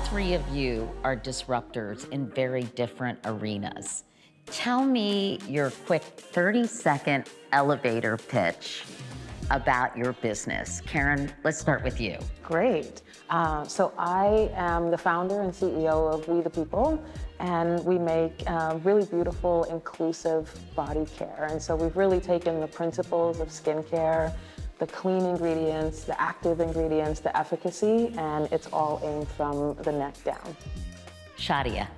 three of you are disruptors in very different arenas. Tell me your quick 30-second elevator pitch about your business. Karen, let's start with you. Great. So I am the founder and CEO of We the People, and we make really beautiful, inclusive body care. And so we've really taken the principles of skincare, the clean ingredients, the active ingredients, the efficacy, and it's all aimed from the neck down. Shadia.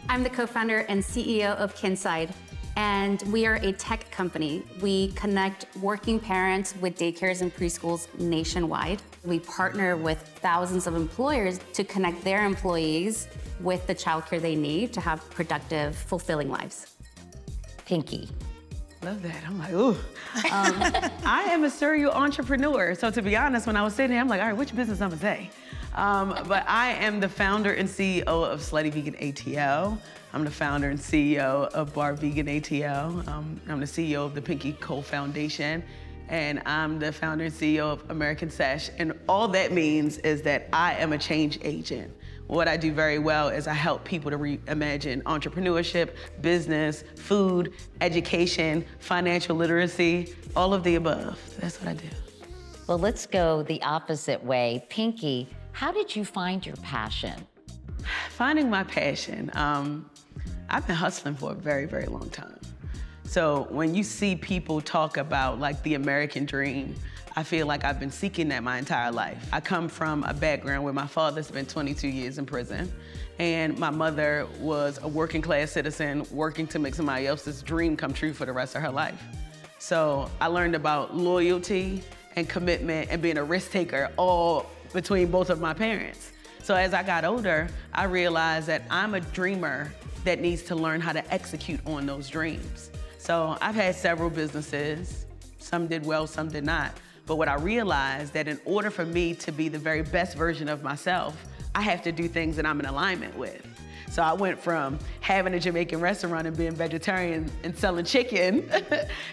I'm the co-founder and CEO of Kinside, and we are a tech company. We connect working parents with daycares and preschools nationwide. We partner with thousands of employers to connect their employees with the childcare they need to have productive, fulfilling lives. Pinky. Love that. I'm like, ooh. I am a serial entrepreneur. So to be honest, when I was sitting here, I'm like, all right, which business I'm gonna say? But I am the founder and CEO of Slutty Vegan ATL. I'm the founder and CEO of Bar Vegan ATL. I'm the CEO of the Pinky Cole Foundation. And I'm the founder and CEO of American Sesh. And all that means is that I am a change agent. What I do very well is I help people to reimagine entrepreneurship, business, food, education, financial literacy, all of the above. That's what I do. Well, let's go the opposite way. Pinky, how did you find your passion? Finding my passion, I've been hustling for a very, very long time. So when you see people talk about like the American dream, I feel like I've been seeking that my entire life. I come from a background where my father spent 22 years in prison, and my mother was a working class citizen working to make somebody else's dream come true for the rest of her life. So I learned about loyalty and commitment and being a risk taker all between both of my parents. So as I got older, I realized that I'm a dreamer that needs to learn how to execute on those dreams. So I've had several businesses. Some did well, some did not. But what I realized that in order for me to be the very best version of myself, I have to do things that I'm in alignment with. So I went from having a Jamaican restaurant and being vegetarian and selling chicken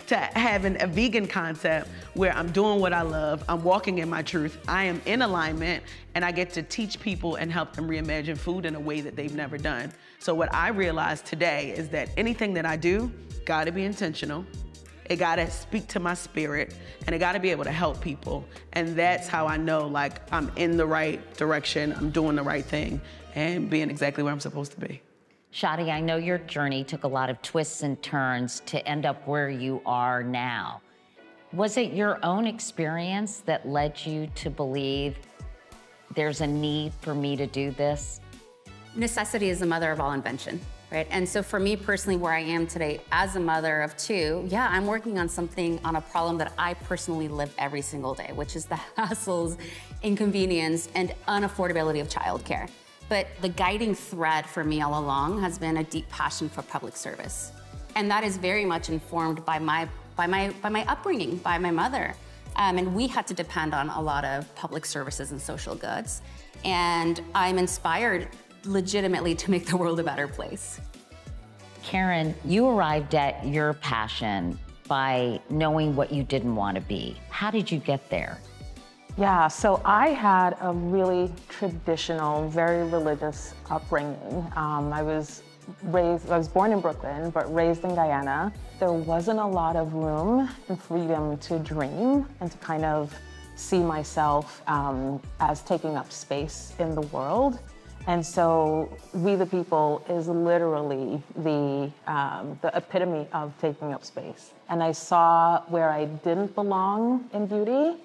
to having a vegan concept where I'm doing what I love, I'm walking in my truth, I am in alignment, and I get to teach people and help them reimagine food in a way that they've never done. So what I realized today is that anything that I do, gotta be intentional. It gotta speak to my spirit, and it gotta be able to help people. And that's how I know like I'm in the right direction, I'm doing the right thing, and being exactly where I'm supposed to be. Shadia, I know your journey took a lot of twists and turns to end up where you are now. Was it your own experience that led you to believe there's a need for me to do this? Necessity is the mother of all invention. Right? And so for me personally, where I am today as a mother of two, yeah, I'm working on something, on a problem that I personally live every single day, which is the hassles, inconvenience, and unaffordability of childcare. But the guiding thread for me all along has been a deep passion for public service. And that is very much informed by my upbringing, by my mother. And we had to depend on a lot of public services and social goods. And I'm inspired legitimately to make the world a better place. Karen, you arrived at your passion by knowing what you didn't want to be. How did you get there? Yeah, so I had a really traditional, very religious upbringing. I was born in Brooklyn, but raised in Guyana. There wasn't a lot of room and freedom to dream and to kind of see myself as taking up space in the world. And so We the People is literally the epitome of taking up space. And I saw where I didn't belong in beauty,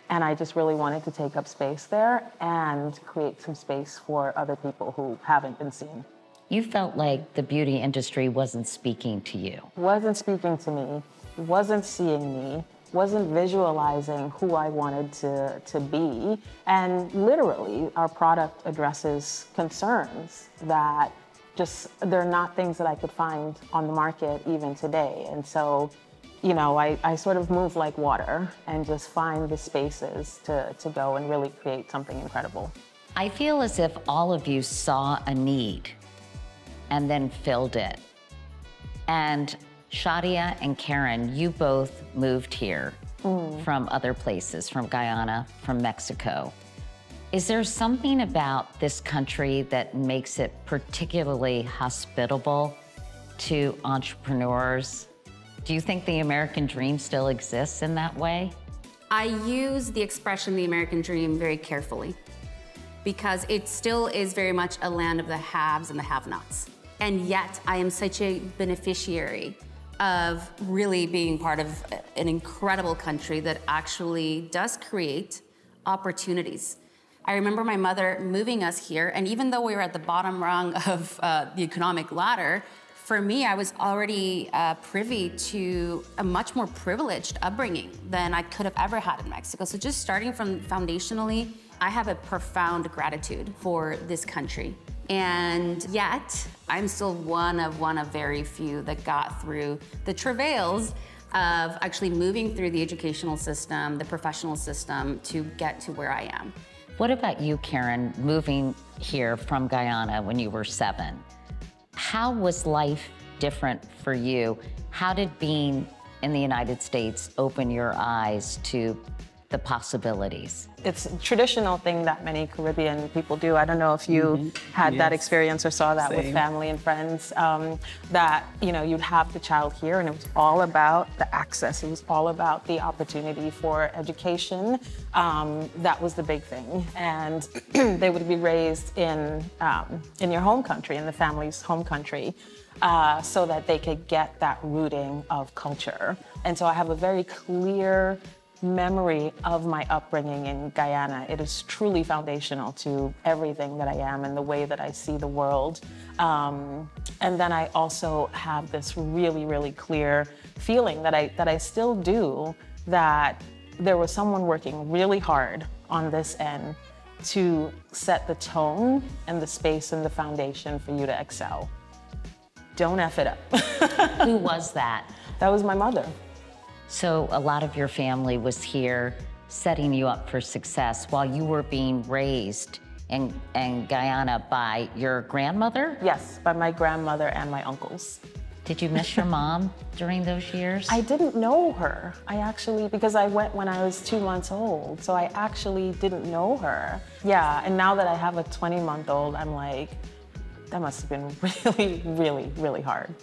and I just really wanted to take up space there and create some space for other people who haven't been seen. You felt like the beauty industry wasn't speaking to you. Wasn't speaking to me, wasn't seeing me, wasn't visualizing who I wanted to be. And literally, our product addresses concerns that they're not things that I could find on the market even today. And so, you know, I sort of move like water and just find the spaces to go and really create something incredible. I feel as if all of you saw a need and then filled it. And Shadia and Karen, you both moved here from other places, from Guyana, from Mexico. Is there something about this country that makes it particularly hospitable to entrepreneurs? Do you think the American dream still exists in that way? I use the expression the American dream very carefully because it still is very much a land of the haves and the have-nots. And yet I am such a beneficiary of really being part of an incredible country that actually does create opportunities. I remember my mother moving us here, and even though we were at the bottom rung of the economic ladder, for me, I was already privy to a much more privileged upbringing than I could have ever had in Mexico. So just starting from foundationally, I have a profound gratitude for this country. And yet, I'm still one of very few that got through the travails of actually moving through the educational system, the professional system to get to where I am. What about you, Karen, moving here from Guyana when you were 7? How was life different for you? How did being in the United States open your eyes to the possibilities? It's a traditional thing that many Caribbean people do. I don't know if you had that experience or saw that with family and friends, that you'd have the child here and it was all about the access. It was all about the opportunity for education. That was the big thing. And they would be raised in your home country, in the family's home country, so that they could get that rooting of culture. And so I have a very clear memory of my upbringing in Guyana. It is truly foundational to everything that I am and the way that I see the world. And then I also have this really, really clear feeling that I still do, that there was someone working really hard on this end to set the tone and the space and the foundation for you to excel. Don't F it up. Who was that? That was my mother. So a lot of your family was here setting you up for success while you were being raised in Guyana by your grandmother? Yes, by my grandmother and my uncles. Did you miss your mom during those years? I didn't know her. Because I went when I was 2 months old, so I actually didn't know her. Yeah, and now that I have a 20-month-old, I'm like, that must have been really, really, really hard.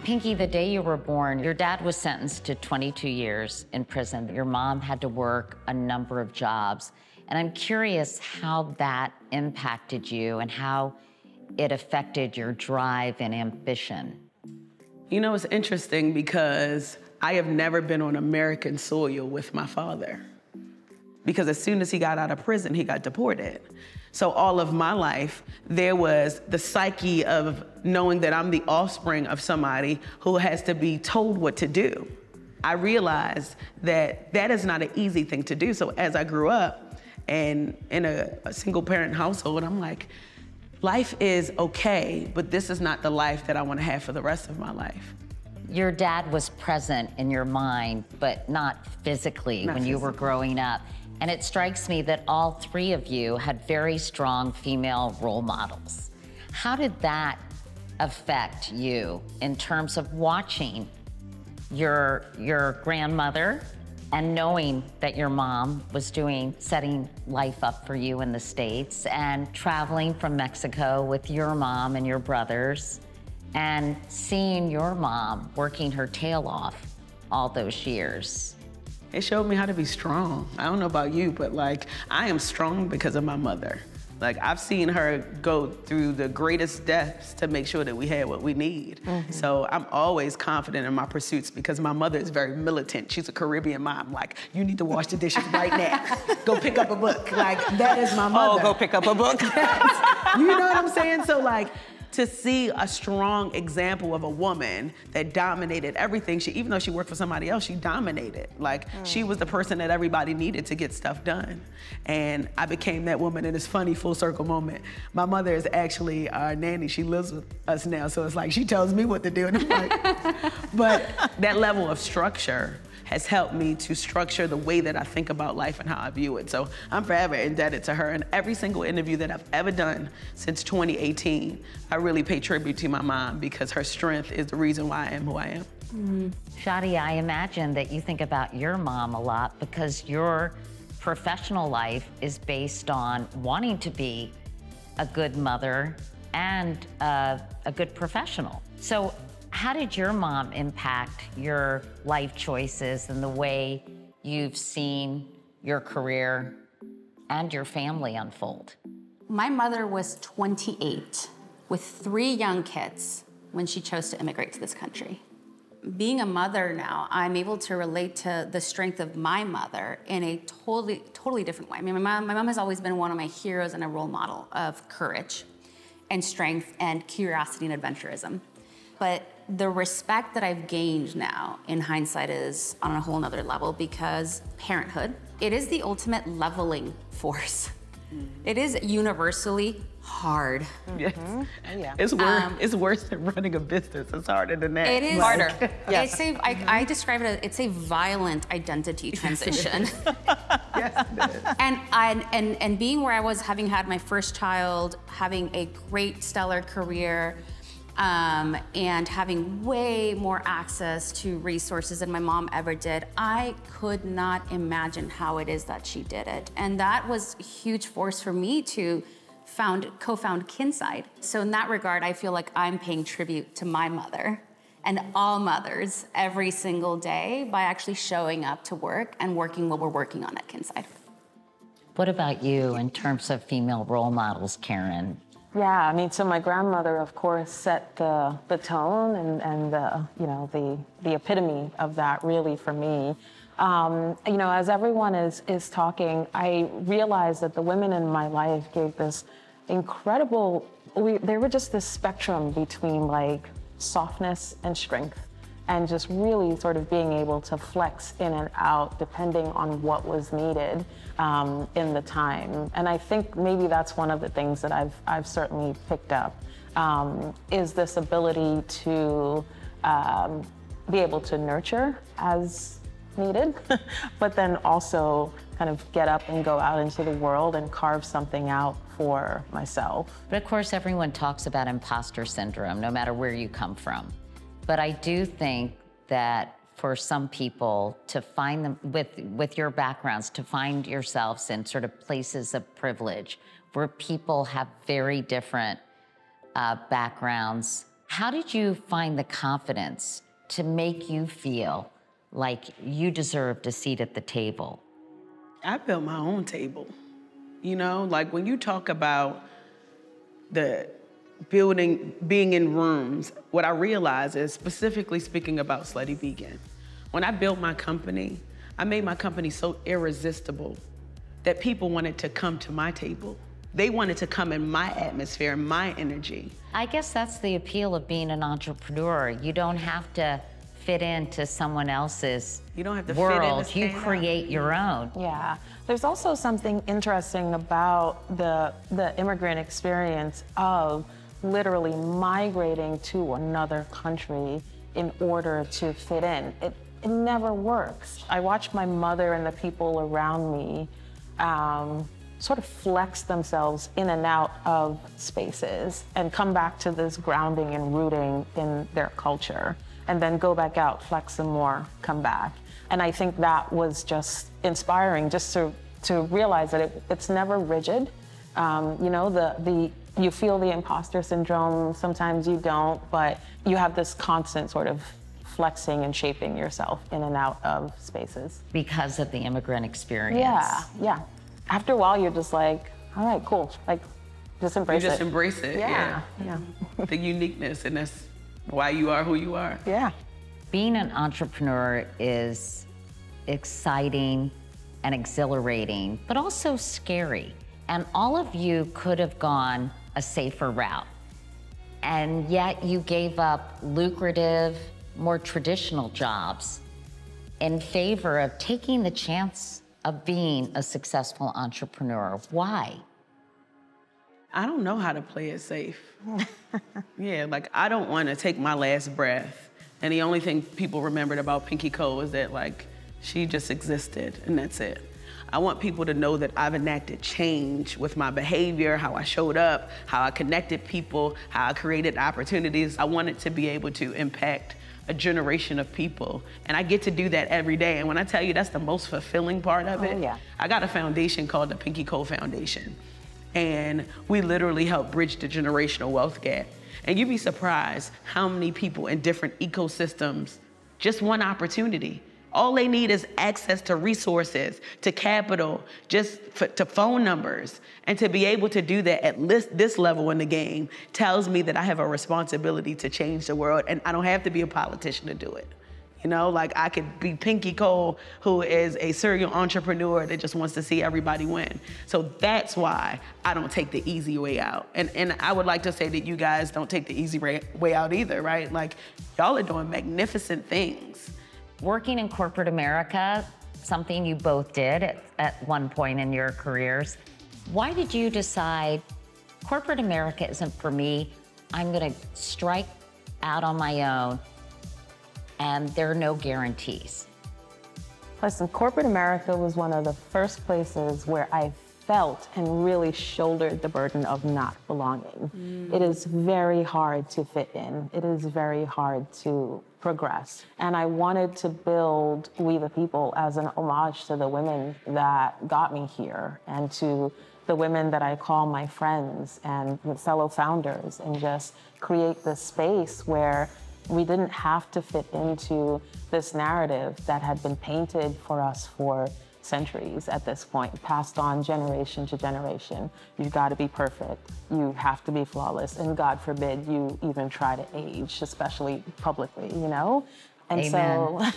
Pinky, the day you were born, your dad was sentenced to 22 years in prison. Your mom had to work a number of jobs. And I'm curious how that impacted you and how it affected your drive and ambition. It's interesting because I have never been on American soil with my father. Because as soon as he got out of prison, he got deported. So all of my life, there was the psyche of knowing that I'm the offspring of somebody who has to be told what to do. I realized that that is not an easy thing to do. So as I grew up and in a single parent household, I'm like, life is okay, but this is not the life that I want to have for the rest of my life. Your dad was present in your mind, but not physically when you were growing up. And it strikes me that all 3 of you had very strong female role models. How did that affect you in terms of watching your grandmother and knowing that your mom was setting life up for you in the States and traveling from Mexico with your mom and your brothers and seeing your mom working her tail off all those years? It showed me how to be strong. I don't know about you, but I am strong because of my mother. I've seen her go through the greatest depths to make sure that we had what we need. So I'm always confident in my pursuits because my mother is very militant. She's a Caribbean mom. You need to wash the dishes right now. Go pick up a book. That is my mother. Oh, go pick up a book. You know what I'm saying? So to see a strong example of a woman that dominated everything. Even though she worked for somebody else, she dominated. She was the person that everybody needed to get stuff done. And I became that woman in this funny full circle moment. My mother is actually our nanny. She lives with us now. So it's she tells me what to do. And I'm but that level of structure has helped me to structure the way that I think about life and how I view it. So I'm forever indebted to her. And every single interview that I've ever done since 2018, I really pay tribute to my mom because her strength is the reason why I am who I am. Shadi, I imagine that you think about your mom a lot because you're professional life is based on wanting to be a good mother and a good professional. So how did your mom impact your life choices and the way you've seen your career and your family unfold? My mother was 28 with 3 young kids when she chose to immigrate to this country. Being a mother now, I'm able to relate to the strength of my mother in a totally different way. I mean, my mom has always been one of my heroes and a role model of courage and strength and curiosity and adventurism. But the respect that I've gained now in hindsight is on a whole nother level, because parenthood, it is the ultimate leveling force. It is universally hard. Yes. Yeah. It's worse than running a business. It's harder than that. It is harder. Yes. I describe it as it's a violent identity transition. Yes, it is. And being where I was, having had my first child, having a great stellar career, and having way more access to resources than my mom ever did, I could not imagine how it is that she did it. And that was a huge force for me to co-found Kinside. So in that regard, I feel like I'm paying tribute to my mother and all mothers every single day by actually showing up to work and working what we're working on at Kinside. What about you in terms of female role models, Karen? Yeah, I mean, so my grandmother, of course, set the tone and the epitome of that really for me. You know, as everyone is talking, I realized that the women in my life gave this incredible, they were just this spectrum between like softness and strength, and just really sort of being able to flex in and out depending on what was needed in the time. And I think maybe that's one of the things that I've certainly picked up, is this ability to be able to nurture as needed, but then also kind of get up and go out into the world and carve something out for myself. But of course, everyone talks about imposter syndrome, no matter where you come from. But I do think that for some people to find them, with your backgrounds, to find yourselves in sort of places of privilege where people have very different backgrounds, how did you find the confidence to make you feel like you deserved a seat at the table? I built my own table. You know, like when you talk about the building, being in rooms, what I realized is, specifically speaking about Slutty Vegan, when I built my company, I made my company so irresistible that people wanted to come to my table. They wanted to come in my atmosphere, my energy. I guess that's the appeal of being an entrepreneur. You don't have to fit into someone else's You don't have to world. fit in You create your own. Yeah, there's also something interesting about the immigrant experience of literally migrating to another country in order to fit in. It never works. I watched my mother and the people around me sort of flex themselves in and out of spaces and come back to this grounding and rooting in their culture, and then go back out, flex some more, come back. And I think that was just inspiring, just to realize that it's never rigid. You know, you feel the imposter syndrome, sometimes you don't, but you have this constant sort of flexing and shaping yourself in and out of spaces. Because of the immigrant experience. Yeah. After a while, you're just like, all right, cool. Like, just embrace it. You just embrace it, Yeah. The uniqueness, and that's why you are who you are. Yeah. Being an entrepreneur is exciting and exhilarating, but also scary. And all of you could have gone a safer route. And yet you gave up lucrative, more traditional jobs in favor of taking the chance of being a successful entrepreneur. Why? I don't know how to play it safe. Yeah, like I don't want to take my last breath. And the only thing people remembered about Pinky Cole is that like she just existed and that's it. I want people to know that I've enacted change with my behavior, how I showed up, how I connected people, how I created opportunities. I wanted to be able to impact a generation of people. And I get to do that every day. And when I tell you that's the most fulfilling part of it, yeah. I got a foundation called the Pinky Cole Foundation. And we literally help bridge the generational wealth gap. And you'd be surprised how many people in different ecosystems just want opportunity. All they need is access to resources, to capital, to phone numbers. And to be able to do that at this level in the game tells me that I have a responsibility to change the world, and I don't have to be a politician to do it. You know, like I could be Pinky Cole, who is a serial entrepreneur that just wants to see everybody win. So that's why I don't take the easy way out. And I would like to say that you guys don't take the easy way out either, right? Like, y'all are doing magnificent things. Working in corporate America, something you both did at one point in your careers, why did you decide corporate America isn't for me, I'm gonna strike out on my own, and there are no guarantees? Listen, corporate America was one of the first places where I felt and really shouldered the burden of not belonging. It is very hard to fit in. It is very hard to progress. And I wanted to build We the People as an homage to the women that got me here and to the women that I call my friends and fellow founders, and just create this space where we didn't have to fit into this narrative that had been painted for us for centuries at this point, passed on generation to generation. You've got to be perfect. You have to be flawless. And God forbid you even try to age, especially publicly, you know? And Amen.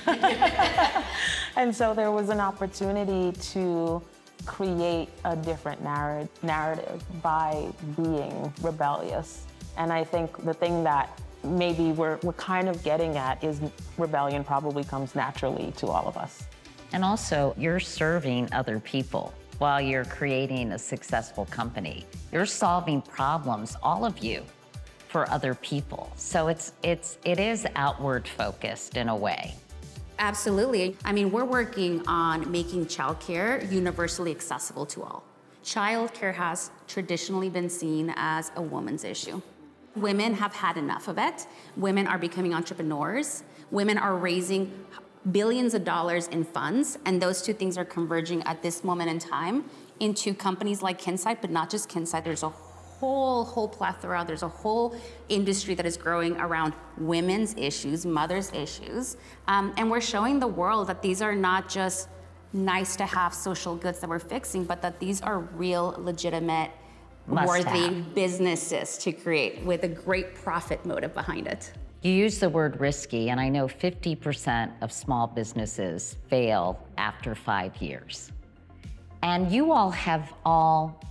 and so there was an opportunity to create a different narrative by being rebellious. And I think the thing that maybe we're kind of getting at is rebellion probably comes naturally to all of us. And also, you're serving other people while you're creating a successful company. You're solving problems, all of you, for other people. So it is outward focused in a way. Absolutely. I mean, we're working on making childcare universally accessible to all. Childcare has traditionally been seen as a woman's issue. Women have had enough of it. Women are becoming entrepreneurs. Women are raising billions of dollars in funds, and those two things are converging at this moment in time into companies like Kinsight, but not just Kinsight. There's a whole plethora, there's a whole industry that is growing around women's issues, mothers' issues, and we're showing the world that these are not just nice to have social goods that we're fixing, but that these are real, legitimate, worthy businesses to create with a great profit motive behind it. You use the word risky, and I know 50% of small businesses fail after 5 years. And you all have all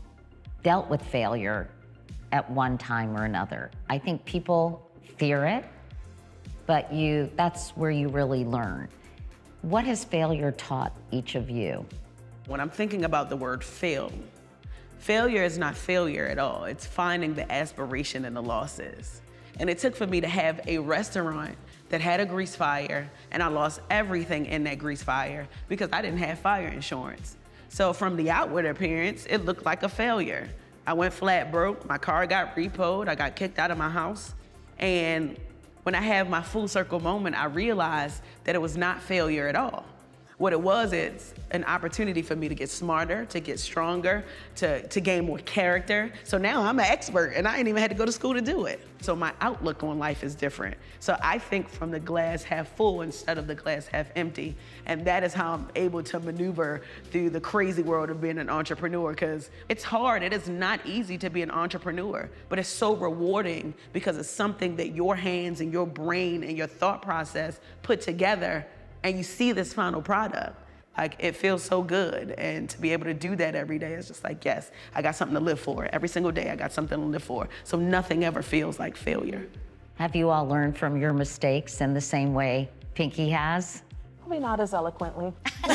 dealt with failure at one time or another. I think people fear it, but that's where you really learn. What has failure taught each of you? When I'm thinking about the word fail, failure is not failure at all. It's finding the aspiration in the losses. And it took for me to have a restaurant that had a grease fire, and I lost everything in that grease fire because I didn't have fire insurance. So from the outward appearance, it looked like a failure. I went flat broke, my car got repoed, I got kicked out of my house. And when I had my full circle moment, I realized that it was not failure at all. What it was, it's an opportunity for me to get smarter, to get stronger, to gain more character. So now I'm an expert, and I ain't even had to go to school to do it. So my outlook on life is different. So I think from the glass half full instead of the glass half empty. And that is how I'm able to maneuver through the crazy world of being an entrepreneur, because it's hard. It is not easy to be an entrepreneur, but it's so rewarding because it's something that your hands and your brain and your thought process put together, and you see this final product. Like, it feels so good. And to be able to do that every day is just like, yes, I got something to live for. Every single day, I got something to live for. So nothing ever feels like failure. Have you all learned from your mistakes in the same way Pinky has? Probably not as eloquently. But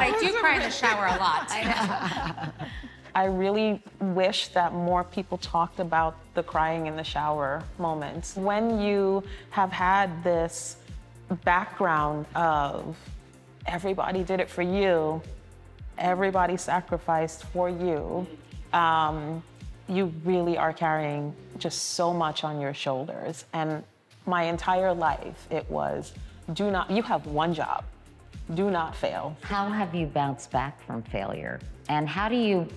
I do cry in the shower a lot. I really wish that more people talked about the crying in the shower moments. When you have had this background of everybody did it for you, everybody sacrificed for you, you really are carrying just so much on your shoulders. And My entire life, it was, you have one job, do not fail. How have you bounced back from failure? And how do you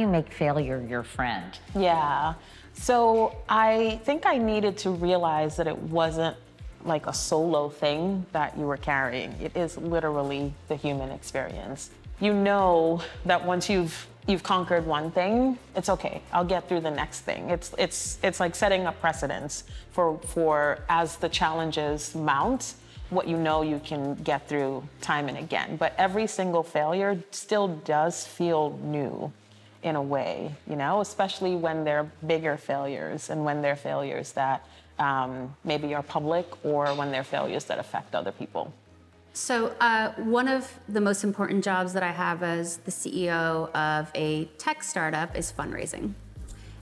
make failure your friend? Yeah, so I think I needed to realize that it wasn't like a solo thing that you were carrying. It is literally the human experience. You know that once you've conquered one thing, it's okay, I'll get through the next thing. It's like setting a precedence for as the challenges mount, what you know you can get through time and again. But every single failure still does feel new in a way, you know, especially when they're bigger failures and when they're failures that maybe are public or when they're failures that affect other people. So one of the most important jobs that I have as the CEO of a tech startup is fundraising.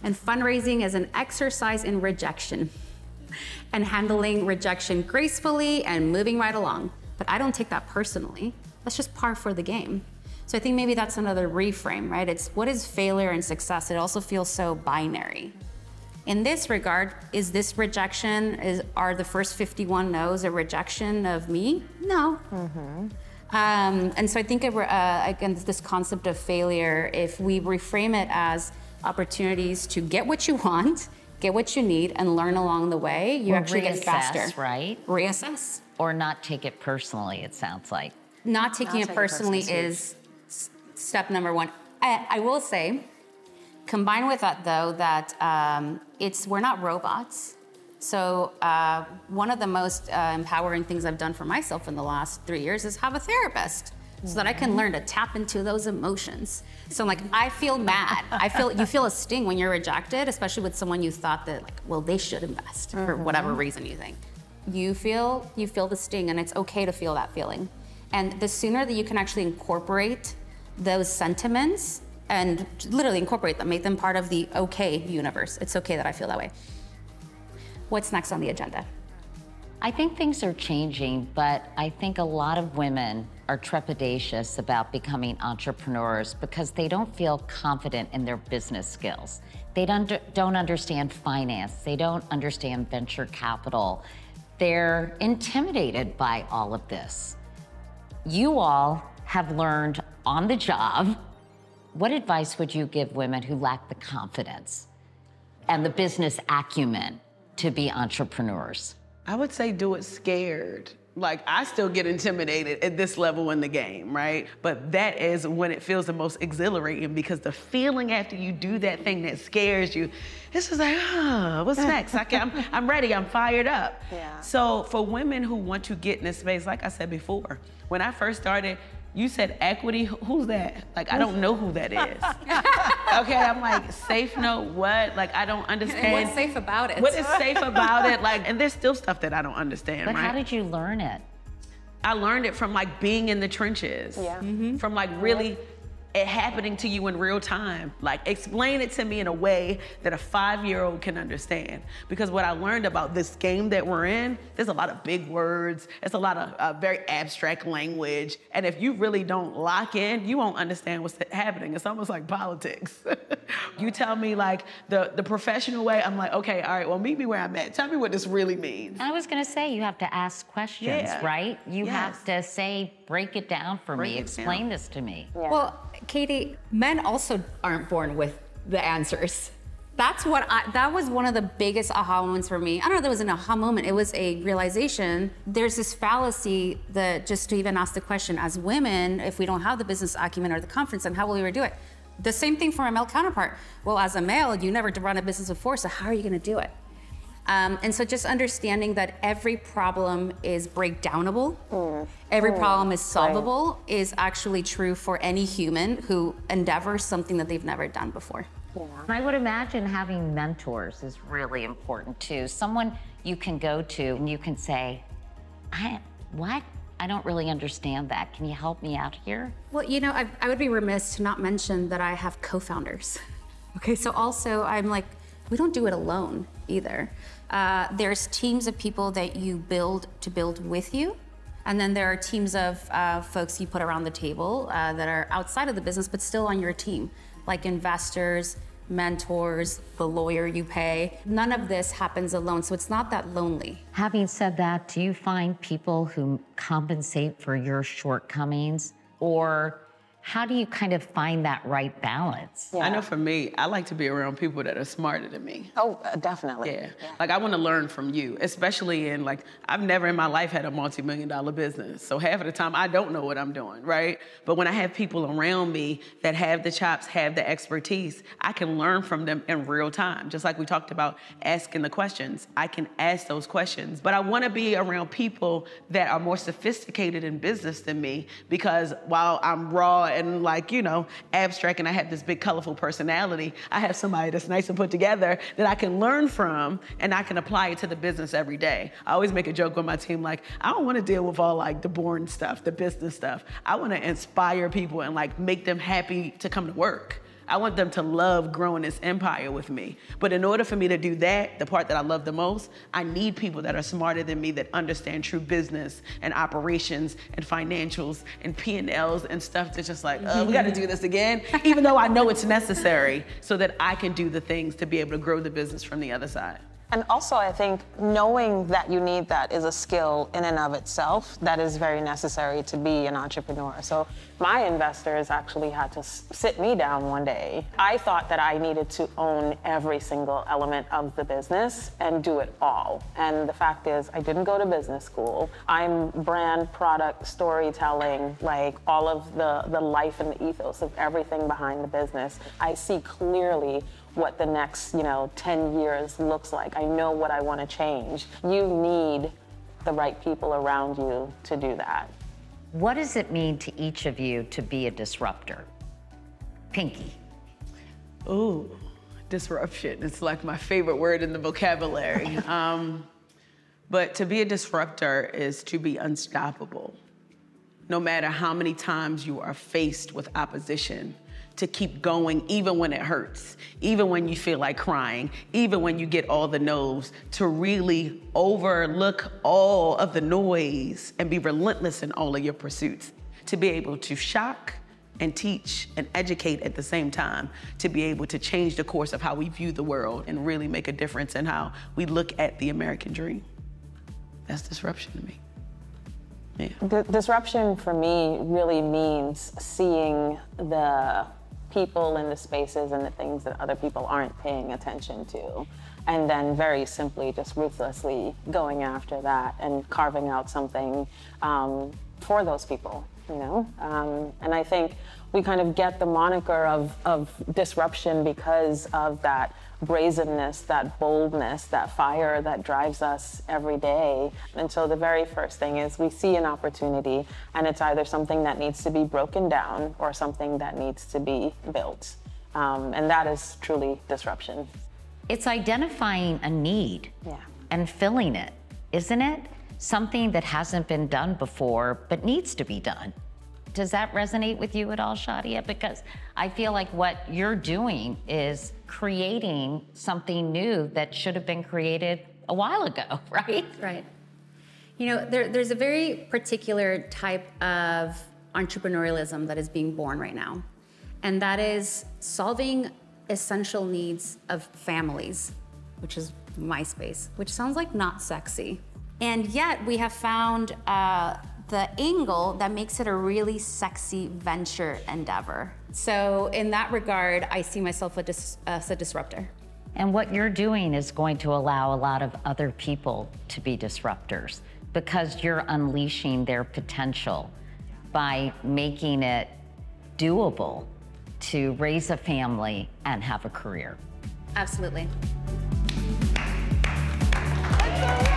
And fundraising is an exercise in rejection and handling rejection gracefully and moving right along. But I don't take that personally. That's just par for the game. So I think maybe that's another reframe, right? It's what is failure and success? It also feels so binary. In this regard, is this rejection, are the first 51 no's a rejection of me? No. Mm-hmm. And so I think, again, this concept of failure, if we reframe it as opportunities to get what you want, get what you need, and learn along the way, you actually get faster. Right? Reassess. Or not take it personally, it sounds like. Not taking it personally is step number one. I will say, combined with that, though, that we're not robots. So one of the most empowering things I've done for myself in the last 3 years is have a therapist so that I can learn to tap into those emotions. So like, I feel mad. You feel a sting when you're rejected, especially with someone you thought that, like, well, they should invest for whatever reason you think. You feel the sting, and it's okay to feel that feeling. And the sooner that you can actually incorporate those sentiments and literally incorporate them, make them part of the okay universe. It's okay that I feel that way. What's next on the agenda? I think things are changing, but I think a lot of women are trepidatious about becoming entrepreneurs because they don't feel confident in their business skills. They don't understand finance. They don't understand venture capital. They're intimidated by all of this. You all have learned on the job. What advice would you give women who lack the confidence and the business acumen to be entrepreneurs? I would say do it scared. Like, I still get intimidated at this level in the game, right? But that is when it feels the most exhilarating, because the feeling after you do that thing that scares you, it's just like, what's next? I'm ready, I'm fired up. Yeah. So for women who want to get in this space, like I said before, when I first started, you said equity, who's that? Like, I don't know who that is. Okay, I'm like, safe note, what? Like, I don't understand. What's safe about it? What is safe about it? Like, and there's still stuff that I don't understand, but right? How did you learn it? I learned it from like being in the trenches. Yeah. Mm-hmm. From like really it happening to you in real time. Like, explain it to me in a way that a 5-year-old can understand. Because what I learned about this game that we're in, there's a lot of big words, it's a lot of very abstract language. And if you really don't lock in, you won't understand what's happening. It's almost like politics. You tell me like the professional way, I'm like, okay, all right, well, meet me where I'm at. Tell me what this really means. I was gonna say, you have to ask questions, right? You have to say, break it down for me, explain this to me. Yeah. Well, Katie, men also aren't born with the answers. That was one of the biggest aha moments for me. I don't know if there was an aha moment, it was a realization. There's this fallacy that just to even ask the question, as women, if we don't have the business acumen or the confidence, then how will we do it? The same thing for a male counterpart. Well, as a male, you never run a business before, so how are you gonna do it? And so just understanding that every problem is breakdownable, every problem is solvable is actually true for any human who endeavors something that they've never done before. Yeah. I would imagine having mentors is really important too. Someone you can go to and you can say, what? I don't really understand that. Can you help me out here? Well, you know, I would be remiss to not mention that I have co-founders. Okay, so also I'm like, we don't do it alone either. There's teams of people that you build to build with you. And then there are teams of folks you put around the table that are outside of the business, but still on your team, like investors, mentors, the lawyer you pay. None of this happens alone, so it's not that lonely. Having said that, do you find people who compensate for your shortcomings, or how do you kind of find that right balance? Yeah. I know for me, I like to be around people that are smarter than me. Oh, definitely. Yeah. Like I want to learn from you, especially in like, I've never in my life had a multi-million-dollar business. So half of the time I don't know what I'm doing, right? But when I have people around me that have the chops, have the expertise, I can learn from them in real time. Just like we talked about asking the questions, I can ask those questions. But I want to be around people that are more sophisticated in business than me, because while I'm raw and like, you know, abstract and I have this big colorful personality, I have somebody that's nice and put together that I can learn from and I can apply it to the business every day. I always make a joke with my team, like, I don't want to deal with all like the boring stuff, the business stuff. I want to inspire people and like make them happy to come to work. I want them to love growing this empire with me. But in order for me to do that, the part that I love the most, I need people that are smarter than me, that understand true business and operations and financials and P&Ls and stuff that's just like, we got to do this again, even though I know it's necessary so that I can do the things to be able to grow the business from the other side. And also, I think knowing that you need that is a skill in and of itself that is very necessary to be an entrepreneur. So my investors actually had to sit me down one day. I thought that I needed to own every single element of the business and do it all. And the fact is, I didn't go to business school. I'm brand, product, storytelling, like all of the life and the ethos of everything behind the business. I see clearly what the next, 10 years looks like. I know what I want to change. You need the right people around you to do that. What does it mean to each of you to be a disruptor? Pinky. Ooh, disruption. It's like my favorite word in the vocabulary. But to be a disruptor is to be unstoppable. No matter how many times you are faced with opposition, to keep going even when it hurts, even when you feel like crying, even when you get all the no's, to really overlook all of the noise and be relentless in all of your pursuits, to be able to shock and teach and educate at the same time, to be able to change the course of how we view the world and really make a difference in how we look at the American dream. That's disruption to me. Yeah. Disruption for me really means seeing the people and the spaces and the things that other people aren't paying attention to. And then very simply just ruthlessly going after that and carving out something for those people, And I think we kind of get the moniker of disruption because of that brazenness, that boldness, that fire that drives us every day. And so the very first thing is we see an opportunity and it's either something that needs to be broken down or something that needs to be built. And that is truly disruption. It's identifying a need and filling it, isn't it? Something that hasn't been done before but needs to be done. Does that resonate with you at all, Shadia? Because I feel like what you're doing is creating something new that should have been created a while ago, right? Right. There's a very particular type of entrepreneurialism that is being born right now, and that is solving essential needs of families, which is my space, which sounds like not sexy. And yet we have found the angle that makes it a really sexy venture endeavor. So in that regard, I see myself as a disruptor. And what you're doing is going to allow a lot of other people to be disruptors because you're unleashing their potential by making it doable to raise a family and have a career. Absolutely. Let's go.